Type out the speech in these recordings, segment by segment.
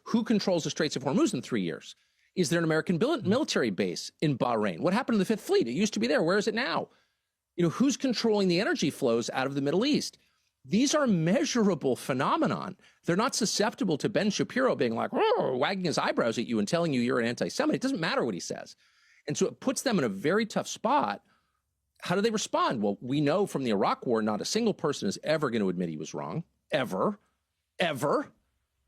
Who controls the Straits of Hormuz in 3 years? Is there an American military base in Bahrain? What happened to the Fifth Fleet? It used to be there. Where is it now? Who's controlling the energy flows out of the Middle East? These are measurable phenomenon. They're not susceptible to Ben Shapiro being like, wagging his eyebrows at you and telling you you're an anti-Semite. It doesn't matter what he says. And so it puts them in a very tough spot. How do they respond? Well, we know from the Iraq War, not a single person is ever going to admit he was wrong. Ever.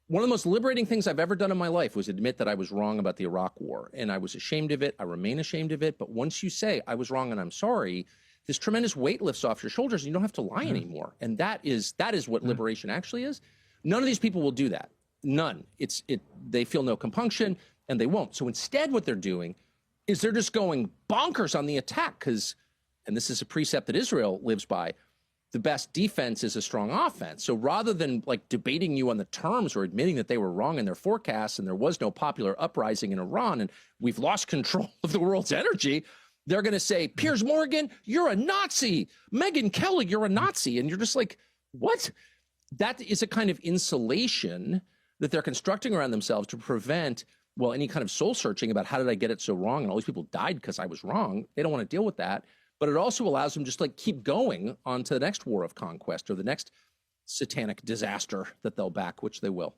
One of the most liberating things I've ever done in my life was admit that I was wrong about the Iraq War. And I was ashamed of it. I remain ashamed of it. But once you say, I was wrong and I'm sorry, this tremendous weight lifts off your shoulders and you don't have to lie anymore. And that is what liberation actually is. None of these people will do that. None. They feel no compunction and they won't. So instead what they're doing is they're just going bonkers on the attack because, and this is a precept that Israel lives by, the best defense is a strong offense. So rather than like debating you on the terms or admitting that they were wrong in their forecasts and there was no popular uprising in Iran and we've lost control of the world's energy, they're going to say, Piers Morgan, you're a Nazi. Megyn Kelly, you're a Nazi. And you're just like, what? That is a kind of insulation that they're constructing around themselves to prevent, well, any kind of soul searching about how did I get it so wrong? And all these people died because I was wrong. They don't want to deal with that. But it also allows them just like keep going on to the next war of conquest or the next satanic disaster that they'll back, which they will.